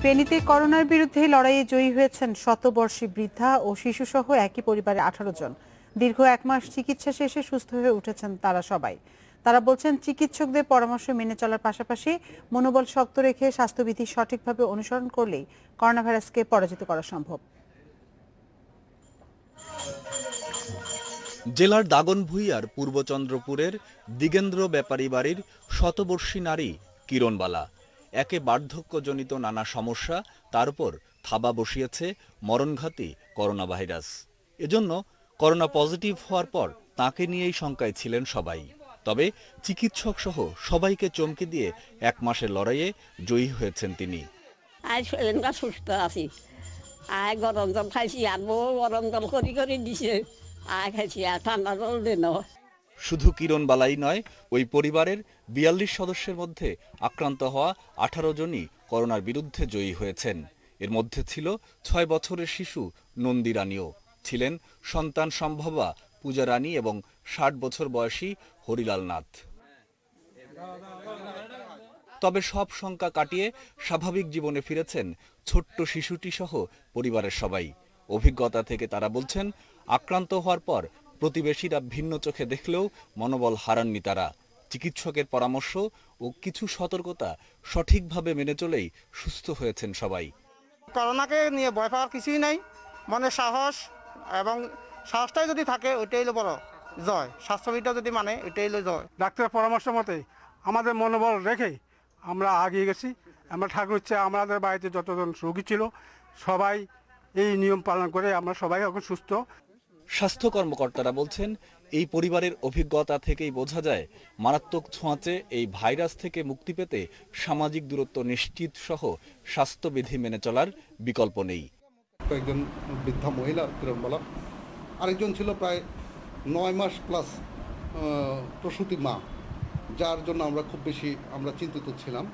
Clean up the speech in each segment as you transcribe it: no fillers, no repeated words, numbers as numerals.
ফেনীতে করোনার বিরুদ্ধে লড়াইয়ে জয়ী হয়েছেন শতবর্ষী বৃদ্ধা ও শিশুসহ একই পরিবারের 18 জন। দীর্ঘ এক মাস চিকিৎসা শেষে সুস্থ হয়ে উঠেছেন তারা সবাই। তারা বলছেন, চিকিৎসকদের পরামর্শ মেনে চলার পাশাপাশি মনোবল শক্ত রেখে স্বাস্থ্যবিধি সঠিকভাবে অনুসরণ করলেই করোনা ভাইরাসকে পরাজিত করা সম্ভব। জেলার দাগনভূঞার পূর্ব চন্দ্রপুরের দিগেন্দ্র ব্যাপারী বাড়ির শতবর্ষী নারী কিরণবালা। একে বার্ধক্যজনিত নানা সমস্যা, তার উপর থাবা বসিয়েছে মরণঘাতী করোনা ভাইরাস। এজন্য করোনা পজিটিভ হওয়ার পর তাকে নিয়েই শঙ্কায় ছিলেন সবাই। তবে চিকিৎসক সহ সবাইকে চমকে দিয়ে এক মাসের লড়াইয়ে জয়ী হয়েছেন তিনি। সুস্থ আছি, গরম জল খাইছি, আর গরম জল করি দিছে, খাইছি আর ঠান্ডা জল দিন। শুধু কিরণবালাই নয়, ওই পরিবারের 42 সদস্যের মধ্যে আক্রান্ত হওয়া 18 জনই করোনার বিরুদ্ধে জয়ী হয়েছেন। এর মধ্যে ছিল 6 বছরের শিশু নন্দী রানীও, ছিলেন সন্তান সম্ভবা পূজা রানী এবং 60 বছর বয়সী হরিলাল নাথ। তবে সব শঙ্কা কাটিয়ে স্বাভাবিক জীবনে ফিরেছেন ছোট্ট শিশুটি সহ পরিবারের সবাই। অভিজ্ঞতা থেকে তারা বলছেন, আক্রান্ত হওয়ার পর প্রতিবেশীরা ভিন্ন চোখে দেখলেও মনোবল হারাননি তারা। চিকিৎসকের পরামর্শ ও কিছু সতর্কতা সঠিকভাবে মেনে চলেই সুস্থ হয়েছেন সবাই। করোনাকে নিয়ে ভয় পাওয়ার কিছুই নাই, মনে সাহস এবং সাহসটাই যদি থাকে ওইটাই হলো বড় জয়। স্বাস্থ্যবিধটা যদি মানে ওইটাই হলো জয়। ডাক্তারের পরামর্শ মতে আমাদের মনোবল রেখে আমরা আগিয়ে গেছি। আমরা ঠাকুর হচ্ছে আমাদের বাড়িতে যতজন রোগী ছিল সবাই এই নিয়ম পালন করে আমরা সবাই এখন সুস্থ। স্বাস্থ্য কর্মকর্তারা বলছেন, এই পরিবারের অভিজ্ঞতা থেকেই বোঝা যায় মারাত্মক ছোঁয়াচে এই ভাইরাস থেকে মুক্তি পেতে সামাজিক দূরত্ব নিশ্চিত সহ স্বাস্থ্যবিধি মেনে চলার বিকল্প নেই। কয়েকজন বৃদ্ধা মহিলা কিরণবালা, আরেকজন ছিল প্রায় 9 মাস প্লাস প্রসূতি মা, যার জন্য আমরা খুব বেশি চিন্তিত ছিলাম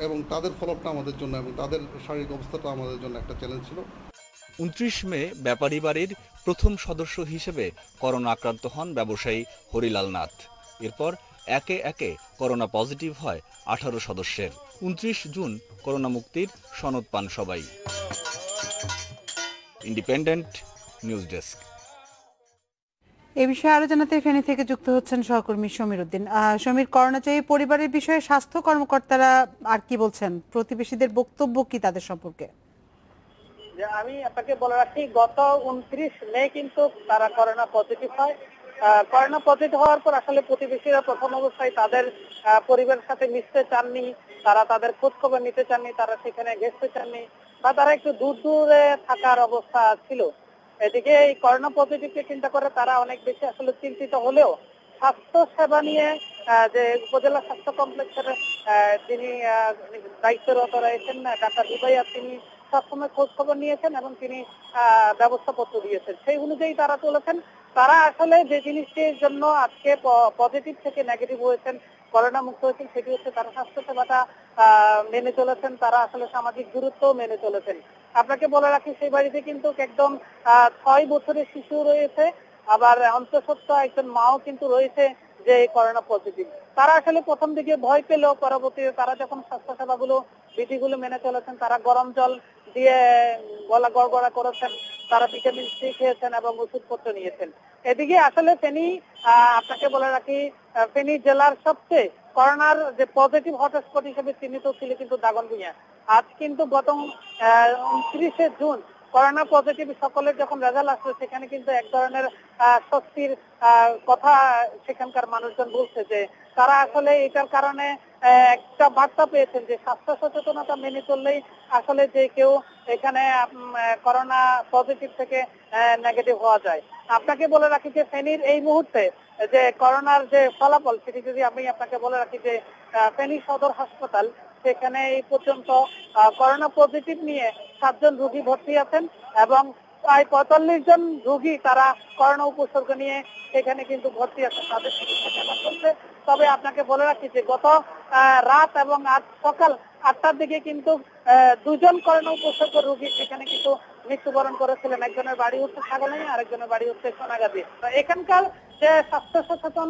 এবং তাদের ফলোআপটা আমাদের জন্য এবং তাদের শারীরিক অবস্থাটা আমাদের জন্য একটা চ্যালেঞ্জ ছিল। 29 মে ব্যাপারী বাড়ির প্রথম সদস্য হিসেবে করোনা আক্রান্ত হন ব্যবসায়ী হরিলাল নাথ। এরপর একে একে করোনা পজিটিভ হয় 18 সদস্যের। 29 জুন করোনা মুক্তির সনদ পান সবাই। Independent news desk. এ বিষয়ে আরো জানাতে ফেনী থেকে যুক্ত হচ্ছেন সহকর্মী সমীর উদ্দিন। সমীর, করোনাজয়ী পরিবারের বিষয়ে স্বাস্থ্য কর্মকর্তারা আর কি বলছেন? প্রতিবেশীদের বক্তব্য কি তাদের সম্পর্কে? আমি আপনাকে বলে রাখি, গত 29 মে কিন্তু তারা করোনা পজিটিভ হয়। করোনা পজিটিভ হওয়ার পর আসলে প্রতিবেশীরা প্রথম অবস্থায় তাদের পরিবারের সাথে মিশতে চাননি, তারা তাদের খোঁজ খবর নিতে চাননি, তারা সেখানে ঘেঁষতে চাননি বা তারা একটু দূরে থাকার অবস্থা ছিল। এদিকে এই করোনা পজিটিভকে চিন্তা করে তারা অনেক বেশি আসলে চিন্তিত হলেও স্বাস্থ্য সেবা নিয়ে যে উপজেলা স্বাস্থ্য কমপ্লেক্সের যিনি দায়িত্বরত রয়েছেন ডাক্তার দুবাইয়া, তিনি সবসময় খোঁজ খবর নিয়েছেন এবং তিনি ব্যবস্থাপত্র দিয়েছেন। সেই অনুযায়ী তারা চলেছেন। তারা আসলে যে জিনিসটির জন্য আজকে পজিটিভ থেকে নেগেটিভ হয়েছেন, করোনা মুক্ত হয়েছেন, সেটি হচ্ছে তারা স্বাস্থ্য সেবাটা মেনে চলেছেন, তারা আসলে সামাজিক দূরত্ব মেনে চলেছেন। আপনাকে বলে রাখি, সেই বাড়িতে কিন্তু একদম 6 বছরের শিশু রয়েছে, আবার অন্তঃসত্ত্বা একজন মাও কিন্তু রয়েছে যে করোনা পজিটিভ। তারা আসলে প্রথম দিকে ভয় পেলেও পরবর্তীতে তারা যখন স্বাস্থ্য সেবাগুলো বিধিগুলো মেনে চলেছেন, তারা গরম জল দিয়ে গলা গড়গড়া করেছেন, তারা ভিটামিন সি খেয়েছেন এবং ওষুধপত্র নিয়েছেন। এদিকে আসলে ফেনী, আপনাকে বলে রাখি, ফেনী জেলার সবচেয়ে করোনার যে পজিটিভ হটস্পট হিসেবে চিহ্নিত ছিল কিন্তু দাগনভূঞা। আজ কিন্তু গত 29 জুন করোনা পজিটিভ সকলের যখন রেজাল্ট আসলো, সেখানে কিন্তু এক ধরনের স্বস্তির কথা সেখানকার মানুষজন বলছে যে তারা আসলে এটার কারণে একটা বার্তা পেয়েছেন যে স্বাস্থ্য সচেতনতা মেনে চললেই আসলে যে কেউ এখানে করোনা পজিটিভ থেকে নেগেটিভ হওয়া যায়। আপনাকে বলে রাখি যে ফেনীর এই মুহূর্তে যে করোনার যে ফলাফল, সেটি যদি আমি আপনাকে বলে রাখি যে ফেনী সদর হাসপাতাল, সেখানে এই পর্যন্ত করোনা পজিটিভ নিয়ে 7 জন রোগী ভর্তি আছেন এবং প্রায় 45 জন রোগী তারা করোনা উপসর্গ নিয়ে সেখানে কিন্তু ভর্তি আছেন, তাদের চিকিৎসা সেবা চলছে। তবে আপনাকে বলে রাখি যে গত রাত এবং আজ সকাল 8টার দিকে কিন্তু 2 জন করোনা উপসর্গ রোগী সেখানে কিন্তু মৃত্যুবরণ করেছিলেন। একজনের বাড়ি হচ্ছে ছাগলাইয়া, আরেকজনের বাড়ি হচ্ছে সোনাগাজী। এখানকার যে স্বাস্থ্য সচেতন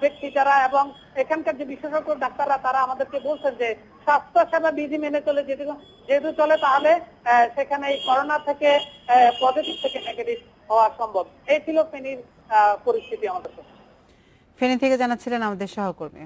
ব্যক্তি যারা এবং এখানকার যে বিশেষজ্ঞ ডাক্তাররা, তারা আমাদেরকে বলছেন যে স্বাস্থ্য সেবা বিধি মেনে চলে যেহেতু চলে, তাহলে সেখানে এই করোনা থেকে পজিটিভ থেকে নেগেটিভ হওয়া সম্ভব। এই ছিল ফেনীর পরিস্থিতি আমাদের। ফেনী থেকে জানাচ্ছিলেন আমাদের সহকর্মী।